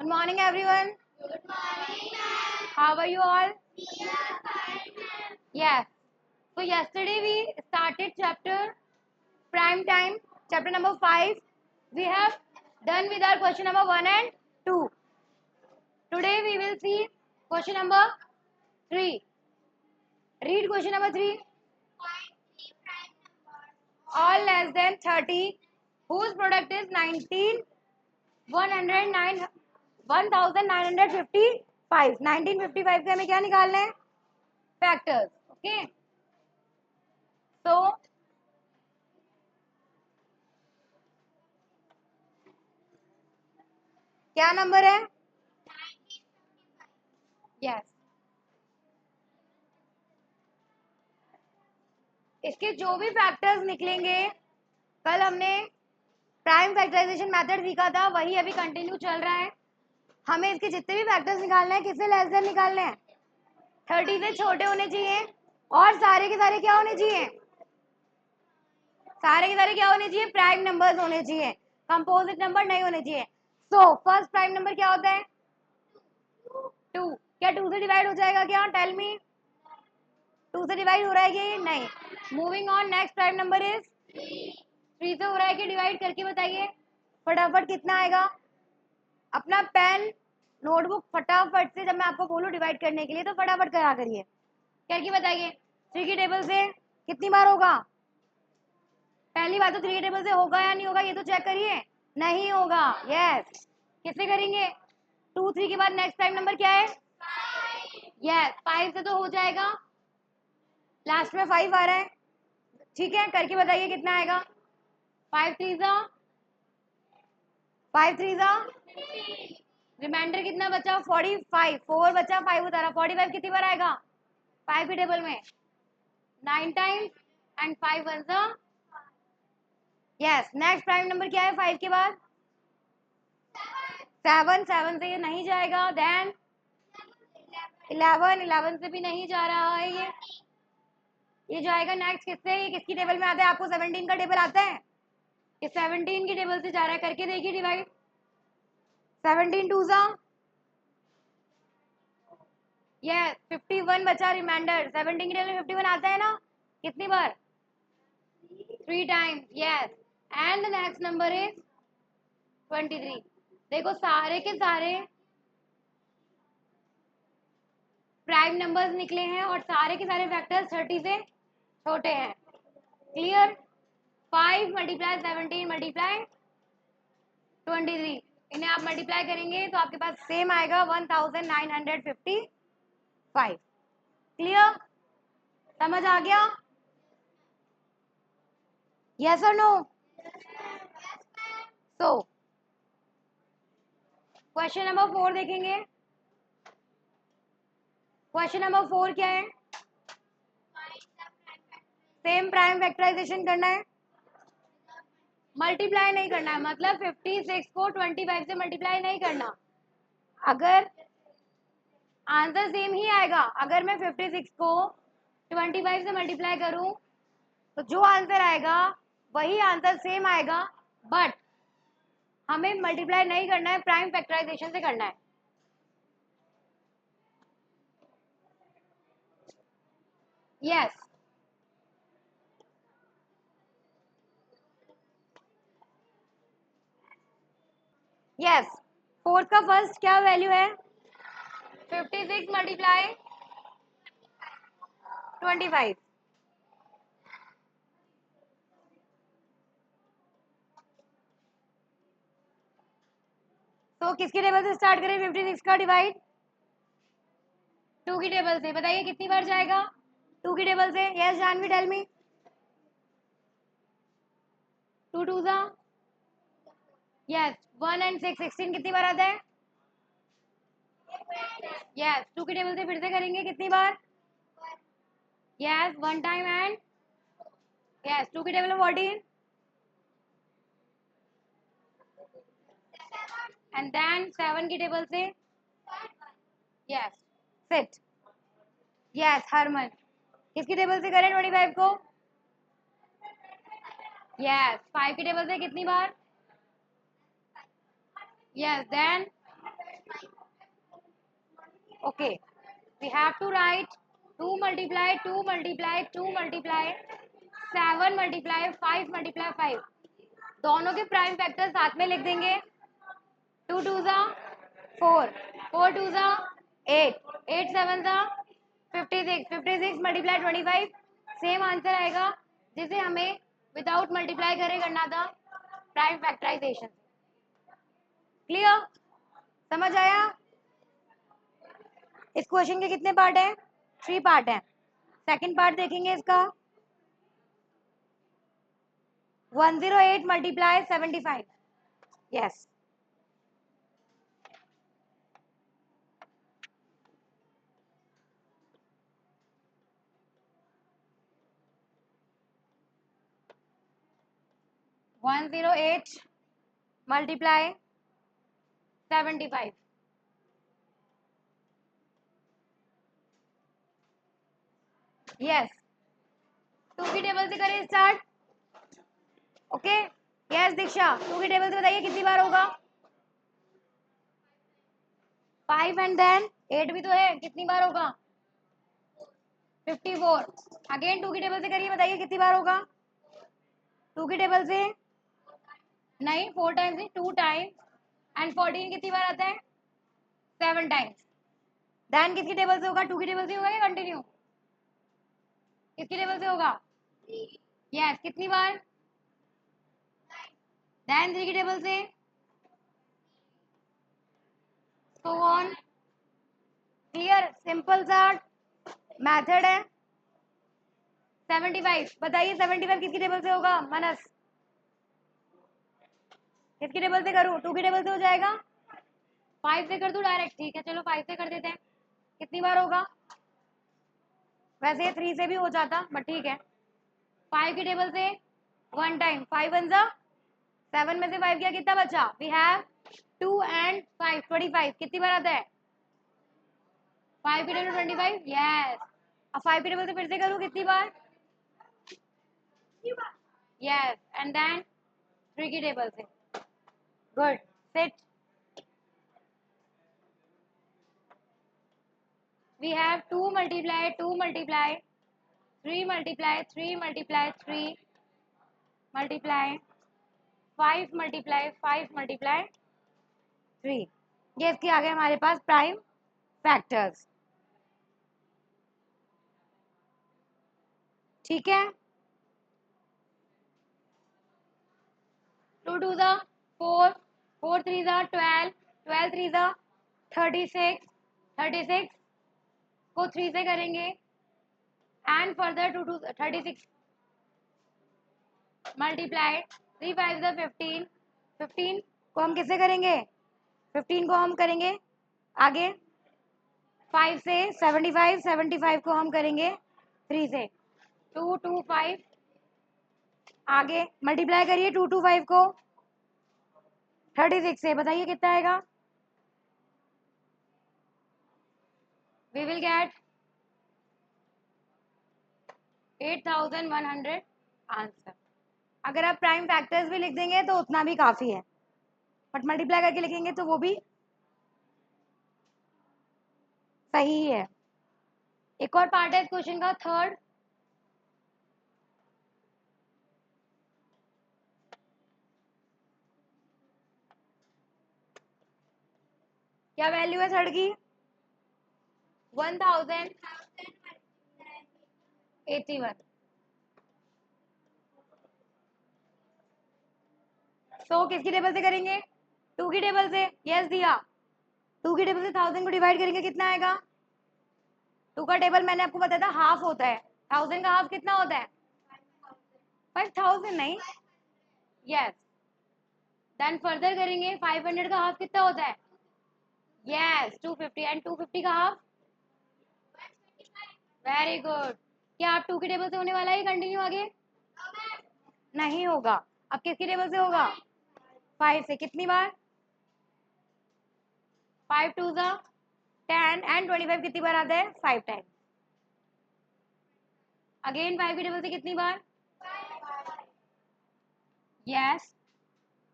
morning, everyone. Good morning, ma'am. How are you all? We are fine, ma'am. Yes. So yesterday we started chapter prime time, chapter number 5. We have done with our question number 1 and 2. Today we will see question number 3. Read question number 3. Find three prime numbers. All less than 30 whose product is 1955 1955 के हमें क्या निकालना है factors okay तो क्या number है 1955. Yes इसके जो भी फैक्टर्स निकलेंगे कल हमने प्राइम फैक्टराइजेशन मेथड सीखा था वही अभी कंटिन्यू चल रहा है हमें इसके जितने भी फैक्टर्स निकालने हैं किससे लेस देन निकालने हैं 30 से छोटे होने चाहिए और सारे के सारे क्या होने चाहिए सारे के सारे क्या होने चाहिए प्राइम नंबर्स होने चाहिए कंपोजिट नंबर नहीं होने चाहिए सो फर्स्ट प्राइम नंबर क्या होता है 2 क्या 2 से डिवाइड हो जाएगा क्या टेल मी 2 से डिवाइड हो रहा है क्या नहीं moving on next prime number is 3 से हो रहा है कि डिवाइड करके बताइए फटाफट कितना आएगा अपना पेन नोटबुक फटाफट से जब मैं आपको बोलूं डिवाइड करने के लिए तो फटाफट करा करिए करके बताइए 3 की टेबल से कितनी बार होगा पहली बात तो 3 की टेबल से होगा या नहीं होगा ये तो चेक करिए नहीं होगा यस किससे करेंगे 2 3 के बाद नेक्स्ट प्राइम नंबर क्या है यस 5 से तो हो जाएगा लास्ट में 5 आ रहा है ठीक है करके बताइए कितना आएगा 5 3 जा 5 3 जा रिमाइंडर कितना बचा 45 4 बचा 5 उतारा 45 कितनी बार आएगा 5 की टेबल में 9 टाइम्स एंड 5 वन जा यस नेक्स्ट प्राइम नंबर क्या है 5 के बाद 7 7 से ये नहीं जाएगा देन 11 11 से भी नहीं जा रहा है ये जाएगा नेक्स्ट किससे ये किसकी टेबल में आता है आपको 17 का टेबल आता है ये 17 की टेबल से जा रहा है करके देखिए डिवाइड 17 टू जा यस 51 बचा रिमाइंडर 17 की टेबल में 51 आता है ना कितनी बार 3 times yes and the next number is 23 देखो सारे के सारे प्राइम नंबर्स निकले हैं और सारे के सारे फैक्टर्स 30 से छोटे हैं क्लियर 5 मल्टीप्लाई 17 मल्टीप्लाई 23 इन्हें आप मल्टीप्लाई करेंगे तो आपके पास सेम आएगा 1955 क्लियर समझ आ गया यस और नो सो क्वेश्चन नंबर 4 देखेंगे क्वेश्चन नंबर 4 क्या है सेम प्राइम फैक्टराइजेशन करना है मल्टीप्लाई नहीं करना है मतलब 56 को 25 से मल्टीप्लाई नहीं करना अगर आंसर सेम ही आएगा अगर मैं 56 को 25 से मल्टीप्लाई करूं तो जो आंसर आएगा वही आंसर सेम आएगा बट हमें मल्टीप्लाई नहीं करना है प्राइम फैक्टराइजेशन से करना है यस यस 4 का फर्स्ट क्या वैल्यू है 56 मल्टीप्लाई 25 तो किसकी टेबल से स्टार्ट करें 56 का डिवाइड 2 की टेबल से बताइए कितनी बार जाएगा 2 की टेबल से यस जानवी टेल मी 2 2 जा यस 1 एंड 6 16 कितनी बार आता है यस 2 की टेबल से फिर से करेंगे कितनी बार यस 1 टाइम एंड यस 2 की टेबल में 14 एंड देन 7 की टेबल से यस सिट यस हरमन किसकी टेबल से करें 25 को यस 5 की टेबल से कितनी बार yes then Okay, we have to write 2 multiply 2 multiply 2 multiply 7 multiply 5 multiply 5. दोनों के प्राइम फैक्टर साथ में लिख देंगे. 2 2 जा 4, 4 2 जा 8, 8 7 जा 56, 56 मल्टीप्लाई 25. सेम आंसर आएगा जिसे हमें विदाउट मल्टीप्लाई करे करना था प्राइम फैक्टराइजेशन. क्लियर? समझ आया? इस क्वेश्चन के कितने पार्ट हैं? 3 पार्ट हैं. सेकंड पार्ट देखेंगे इसका. 108 multiply 75. Yes. One 108 multiply 75. Yes. 2 की टेबल से करें स्टार्ट. ओके. यस दीक्षा, 2 की टेबल से बताइए कितनी बार होगा? 5 एंड देन 8 भी तो है, कितनी बार होगा? 54. अगेन 2 की टेबल से करिए, बताइए कितनी बार होगा? 2 की टेबल से नहीं, 4 टाइम्स नहीं, 2 टाइम्स. एंड 14 कितनी बार आता है? 7 टाइम्स. देन किसकी टेबल से होगा? 2 की टेबल से होगा या कंटिन्यू? किसकी टेबल से होगा? यस. कितनी बार? देन 3 की टेबल से. So on. क्लियर? सिंपल सा मेथड है. 75 बताइए, 75 किसकी टेबल से होगा? मनस, किसकी टेबल से करूं? 2 की टेबल से हो जाएगा. 5 से कर दूं डायरेक्ट? ठीक है, चलो 5 से कर देते हैं. कितनी बार होगा? वैसे 3 से भी हो जाता, बट ठीक है. 5 की टेबल से 1 टाइम. 5 वन जा 7 में से 5 गया, कितना बचा? We have 2 and 5 25. कितनी बार आता है? 5 की टेबल 25. यस. अब 5 की टेबल से फिर से करूं, कितनी बार? यस. एंड देन 3 की टेबल से. Good. Seat. We have 2 multiply 2 multiply 3 multiply 3 multiply 3 multiply 5 multiply 5 multiply 3. ये इसके आ गए हमारे पास प्राइम फैक्टर्स. ठीक है. 2 2 जा 4, 4 3 जा 12, 12 3 जा 36, 36 को 3 से करेंगे. एंड फर्दर 2 2 36 मल्टीप्लाई 3 5 जा 15, 15 को हम किससे करेंगे? 15 को हम करेंगे आगे 5 से. 75, 75 को हम करेंगे 3 से. 2 2 5 आगे मल्टीप्लाई करिए 2 2 5 को 36 से. बताइए कितना आएगा? We will get 8100 answer. अगर आप प्राइम फैक्टर्स भी लिख देंगे तो उतना भी काफी है, बट मल्टीप्लाई करके लिखेंगे तो वो भी सही है. एक और पार्ट है इस क्वेश्चन का, थर्ड. क्या वैल्यू है थर्ड की? 1081. तो किसकी टेबल से करेंगे? 2 की टेबल से. यस दिया. 2 की टेबल से 1000 को डिवाइड करेंगे, कितना आएगा? 2 का टेबल मैंने आपको बताया था हाफ होता है. 1000 का हाफ कितना होता है? 5000 नहीं. यस. देन फर्दर करेंगे 500 का हाफ कितना होता है? यस 250. एंड 250 का हाफ? Very good. क्या आप 2 की टेबल से होने वाला है कंटिन्यू आगे? नहीं होगा. अब किसकी टेबल से होगा? 5 से. कितनी बार? 5 2 जा 10 एंड 25 कितनी बार आता है? 5 टाइम. अगेन 5 की टेबल से कितनी बार? यस.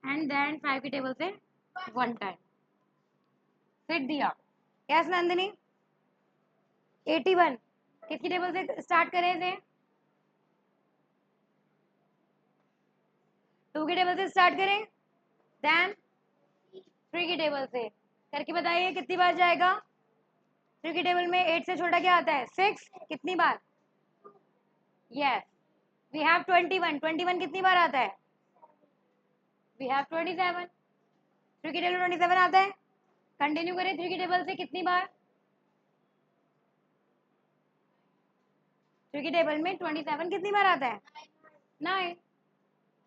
एंड देन 5 की टेबल से 1 टाइम. फिट दिया. यस नंदिनी. 81 किसकी टेबल से स्टार्ट करें थे? 2 की टेबल से स्टार्ट करें, देन 3 की टेबल से करके बताइए कितनी बार जाएगा? 3 की टेबल में 8 से छोटा क्या आता है? 6। कितनी बार? Yes, we have 21। 21 कितनी बार आता है? We have 27। 3 की टेबल 27 आता है। कंटिन्यू करें 3 की टेबल से कितनी बार? 3 की टेबल में 27 कितनी बार आता है? 9।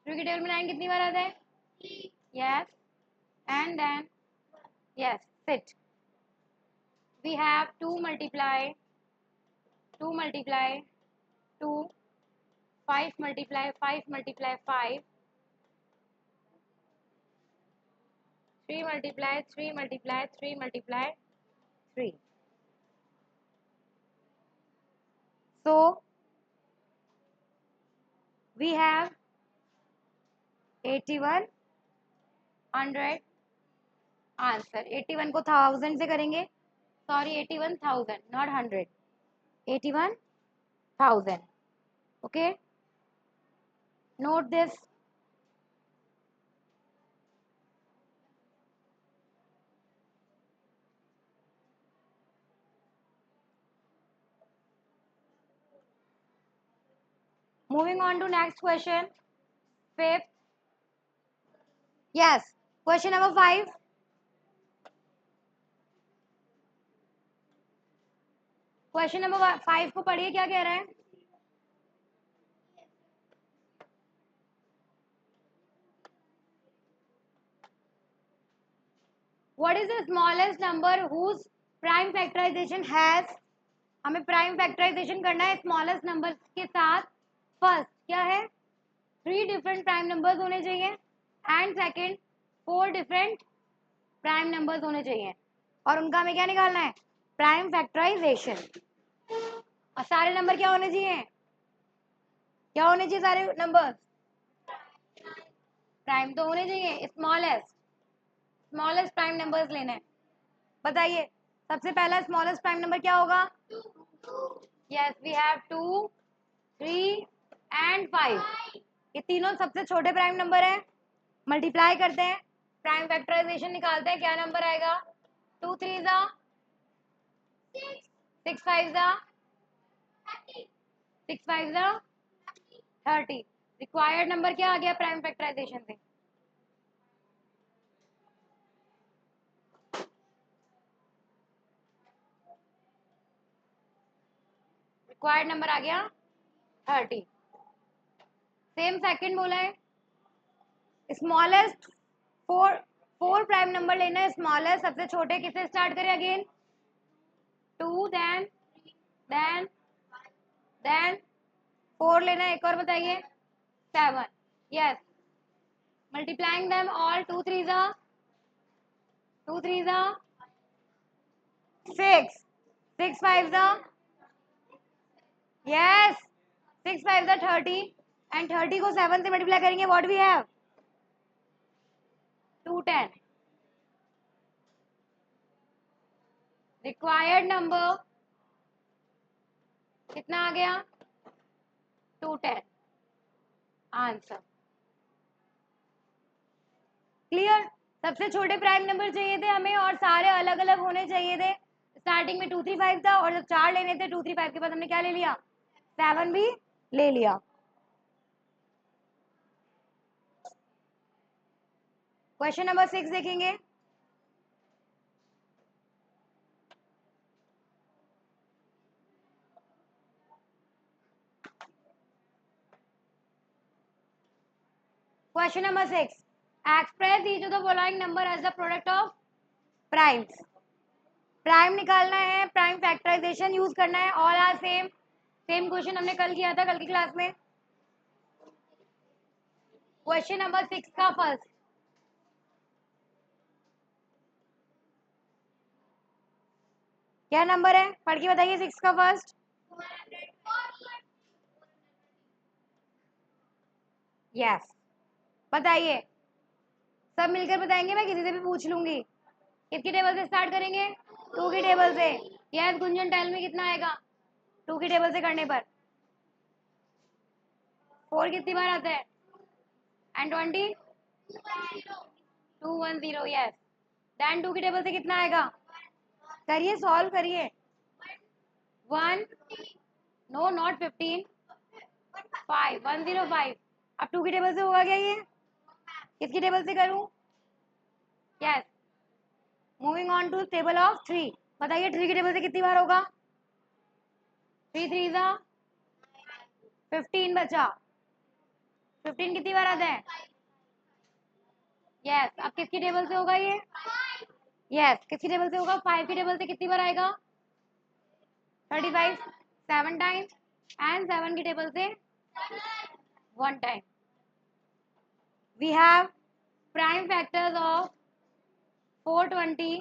3 की टेबल में 9 कितनी बार आता है? Yes, and then yes, sit. We have 2 multiply 2 multiply 2, 5 multiply 5 multiply 5, 3 multiply 3 multiply 3 multiply 3. So we have 81 100 answer. 81 को 1000 से करेंगे, sorry 81,000 not 100, 81,000। Okay, note this. Moving on to next question, fifth. Yes, question number 5. Question number 5 को पढ़िए, क्या कह रहा है? What is the smallest number whose prime factorization has? हमें प्राइम फैक्टराइजेशन करना है स्मॉलेस्ट नंबर के साथ। फर्स्ट क्या है? 3 डिफरेंट प्राइम नंबर्स होने चाहिए, and second 4 different prime numbers होने चाहिए, और उनका हमें क्या निकालना है? Prime factorization. और सारे नंबर क्या होने चाहिए? क्या होने चाहिए सारे नंबर? प्राइम तो होने चाहिए। स्मॉलेस्ट प्राइम नंबर्स लेना है। बताइए सबसे पहला स्मॉलेस्ट प्राइम नंबर क्या होगा? Yes, we have 2, 3 and 5। ये तीनों सबसे छोटे प्राइम नंबर है। मल्टीप्लाई करते हैं, प्राइम फैक्टराइजेशन निकालते हैं, क्या नंबर आएगा? 2 3 जा 6 5 जा 6 5 जा 30। रिक्वायर्ड नंबर क्या आ गया प्राइम फैक्टराइजेशन से? रिक्वायर्ड नंबर आ गया 30। सेम सेकंड बोला है, स्मॉलेस्ट 4 प्राइम नंबर लेना है। स्मॉलेस्ट सबसे छोटे किससे स्टार्ट करें? अगेन 2, देन 4 लेना है। एक और बताइए 7। यस, मल्टीप्लाइंग देम ऑल, 2 3 जा 6 6 5 जा यस 6 5 जा 30, एंड 30 को 7 से मल्टीप्लाई करेंगे, what we have? 210। Required number कितना आ गया? 210 आंसर। क्लियर? सबसे छोटे प्राइम नंबर चाहिए थे हमें, और सारे अलग अलग होने चाहिए थे। स्टार्टिंग में 2 3 5 था, और जब 4 लेने थे 2 3 5 के बाद हमने क्या ले लिया? 7 भी ले लिया। क्वेश्चन नंबर 6 देखेंगे। Question number 6, express each of the following number as the product of primes. Prime निकालना है, प्राइम फैक्टराइजेशन यूज करना है। All are same. Same question हमने कल किया था, कल की क्लास में। क्वेश्चन नंबर 6 का फर्स्ट, क्या नंबर है? पढ़ के बताइए 6 का फर्स्ट। यस, बताइए, सब मिलकर बताएंगे, मैं किसी से भी पूछ लूंगी। किसकी टेबल से स्टार्ट करेंगे? 2 की टेबल से। यस गुंजन टेल में कितना आएगा 2 की टेबल से करने पर 4 कितनी बार आता है एंड 20 210 यस देन 2 की टेबल से कितना आएगा करिए सॉल्व करिए 1 नो नॉट 15 5 105 अब 2 की टेबल से होगा क्या ये किसकी टेबल से करूं yes moving on to table of 3 बताइए 3 की टेबल से कितनी बार होगा 3 3 जा 15 बचा 15 कितनी बार आता है यस अब किसकी टेबल से होगा ये यस किसकी टेबल से होगा 5 की टेबल से कितनी बार आएगा 35 7 टाइम्स एंड 7 की टेबल से 1 time we have prime factors of 420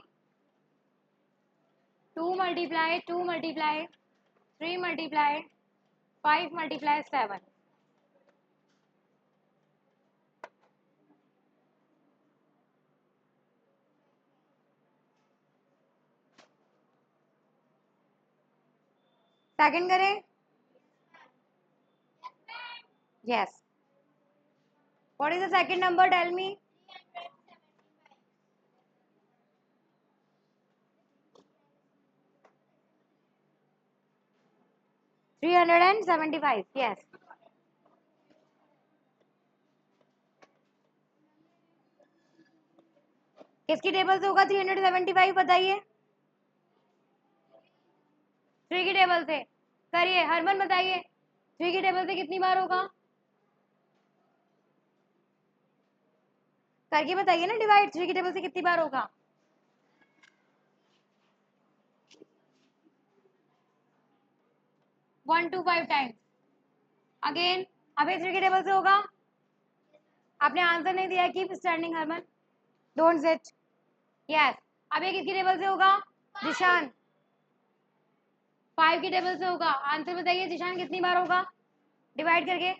2 multiply 2 multiply 3 multiply 5 multiply 7 second करें yes what is the second number tell me 375 yes किसकी टेबल से होगा 375 बताइए 3 की टेबल से करिए हरमन बताइए 3 की टेबल से कितनी बार होगा करके बताइए ना डिवाइड 3 की टेबल से कितनी बार होगा 1 to 5 टाइम्स अगेन अभी 3 की टेबल से होगा आपने आंसर नहीं दिया keep standing Harman don't sit yes अब ये किसकी टेबल से होगा जिशान 5 की टेबल से होगा आंसर बताइए जिशान कितनी बार होगा डिवाइड करके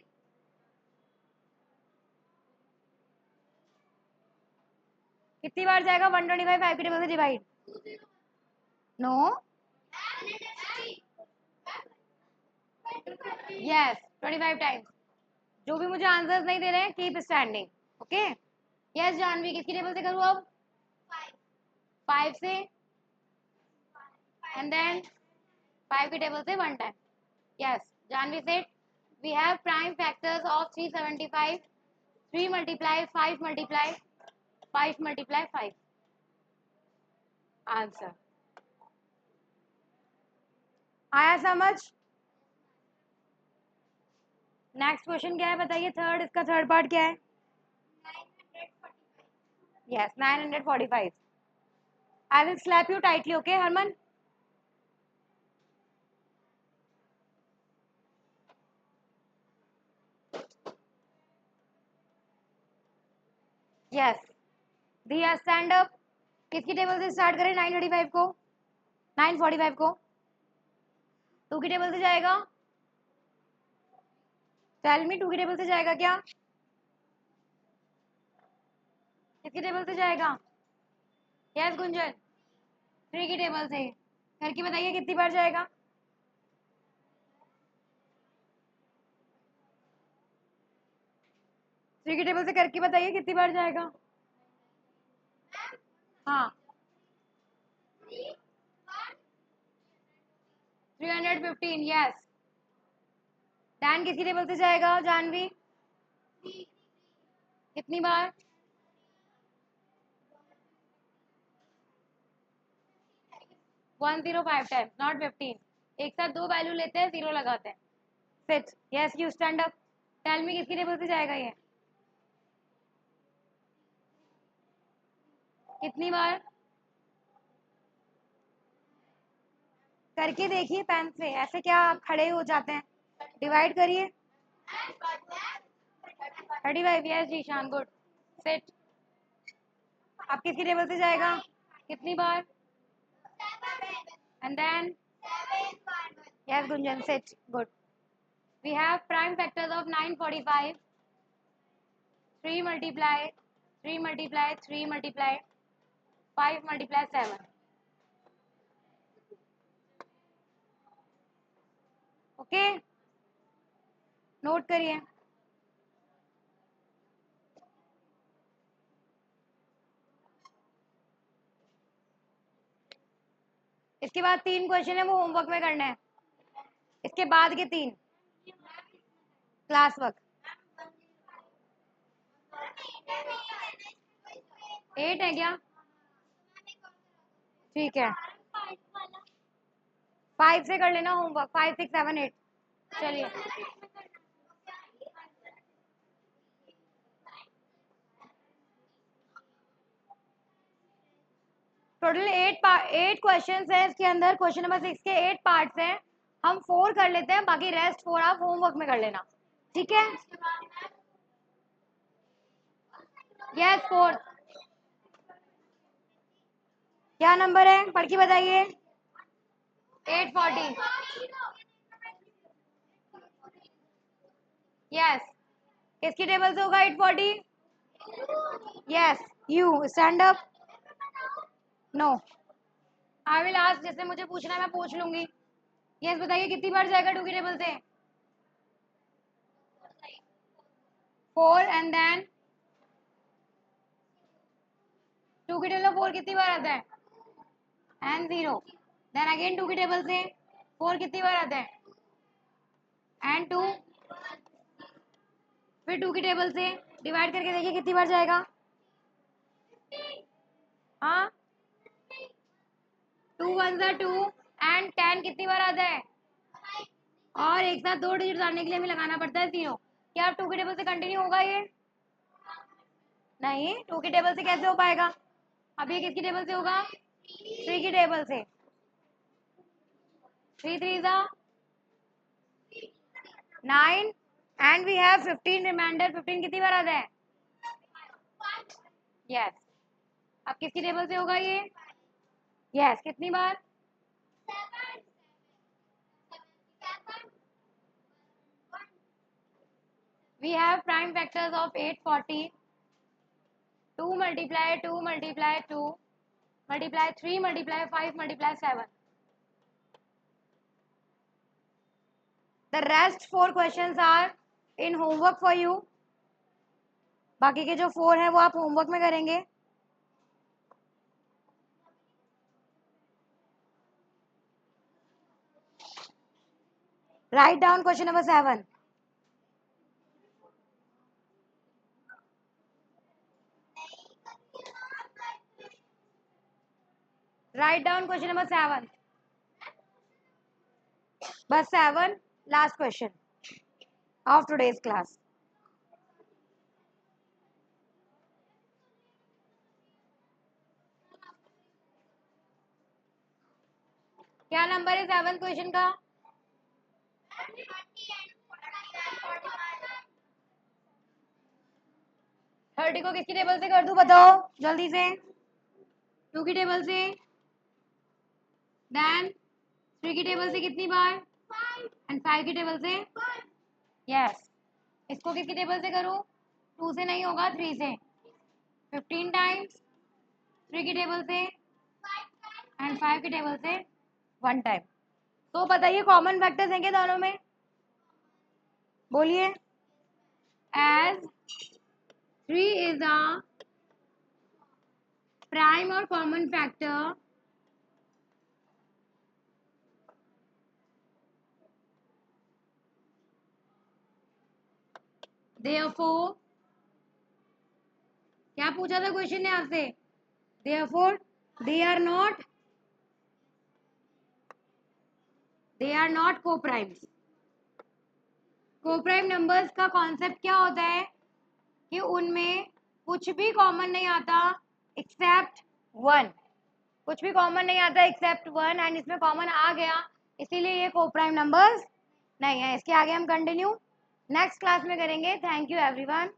कितनी बार जाएगा 125 5 की टेबल से डिवाइड नो यस 25 टाइम्स जो भी मुझे आंसर्स नहीं दे रहे हैं keep standing okay yes Janvi किसकी टेबल से करूँ अब 5 से एंड देन 5 की टेबल से 1 time yes Janvi said we have prime factors of 375 3 multiply 5 multiply 5 multiply 5 answer आया समझ नेक्स्ट क्वेश्चन क्या है बताइए थर्ड इसका थर्ड पार्ट क्या है yes 945 I will slap you tightly okay Harman yes दिया स्टैंड अप किसकी टेबल से स्टार्ट करें 935 को 945 को 2 की टेबल से जाएगा टेल मी 2 की टेबल से जाएगा क्या किसकी टेबल से जाएगा यस गुंजन 3 की टेबल से करके बताइए कितनी बार जाएगा थ्री की टेबल से करके बताइए कितनी बार जाएगा हाँ 315 यस डैन किसकी टेबल से जाएगा जानवी कितनी बार 105 टाइम्स नॉट 15 एक साथ दो वैल्यू लेते हैं 0 लगाते हैं sit yes you stand up tell me किसकी टेबल से जाएगा ये कितनी बार करके देखिए पेन से ऐसे क्या आप खड़े हो जाते हैं डिवाइड करिए 35 यस जी शान गुड सिट अब किसकी टेबल से जाएगा कितनी बार and then yes Gunjan sit good we have prime factors of 945 3 multiply 3 multiply 3 multiply 5 multiply 7 okay, note करिए। इसके बाद 3 क्वेश्चन है, वो होमवर्क में करना है। इसके बाद के 3 क्लास वर्क। 8 है क्या? ठीक है, 5 से कर लेना होमवर्क, 5 6 7 8। चलिए, टोटल 8 क्वेश्चन है इसके अंदर। क्वेश्चन नंबर 6 के 8 पार्ट्स हैं। हम 4 कर लेते हैं, बाकी रेस्ट 4 आप होमवर्क में कर लेना, ठीक है? यस, 4। क्या नंबर है, पढ़ के बताइए। 840। यस, किसकी टेबल से होगा 840? Yes, you stand up. No, I will ask, जैसे मुझे पूछना है मैं पूछ लूंगी। यस, बताइए कितनी बार जाएगा 2 की टेबल से? 4 एंड देन 2 की टेबल 4 कितनी बार आता है? एंड 0। देन अगेन 2 की टेबल से 4 कितनी बार आता है? एंड 2। फिर 2 की टेबल से डिवाइड करके देखिए कितनी बार जाएगा। हाँ, 2 1 2 एंड 10 कितनी बार आता है? और एक साथ 2 डिजिट डालने के लिए हमें लगाना पड़ता है 0। क्या अब 2 की टेबल से कंटिन्यू होगा ये? नहीं, 2 की टेबल से कैसे हो पाएगा? अब ये किसकी टेबल से होगा? 3 की टेबल से। 3 3 9 एंड वी हैव 15 रिमाइंडर। 15 कितनी बार आता है? यस। अब किसकी टेबल से होगा ये? यस, कितनी बार? We have prime factors of 840. 2 multiply 2 multiply 2 multiply 3 multiply 5 multiply 7. The rest 4 questions are in homework for you. बाकी के जो 4 हैं वो आप होमवर्क में करेंगे। Write down question number 7. Write down question number 7. बस 7, last question of today's class. क्या नंबर है 7 क्वेश्चन का? 30 को किसकी टेबल से कर दूं, बताओ जल्दी से। 2 की टेबल से, देन 3 की टेबल से कितनी बार? एंड 5 की टेबल से। यस, इसको किसकी टेबल से करूं? 2 से नहीं होगा, 3 से। 15 टाइम्स 3 की टेबल से एंड 5 की टेबल से 1 टाइम। तो बताइए कॉमन फैक्टर्स हैं क्या दोनों में? बोलिए। एज 3 इज अ प्राइम और कॉमन फैक्टर, therefore, क्या पूछा था क्वेश्चन ने आपसे? therefore they are not co-primes. co-prime numbers का कॉन्सेप्ट क्या होता है कि उनमें कुछ भी कॉमन नहीं आता एक्सेप्ट 1। कुछ भी कॉमन नहीं आता एक्सेप्ट 1 एंड इसमें कॉमन आ गया, इसीलिए ये को-प्राइम नंबर्स नहीं है। इसके आगे हम कंटिन्यू नेक्स्ट क्लास में करेंगे। Thank you everyone.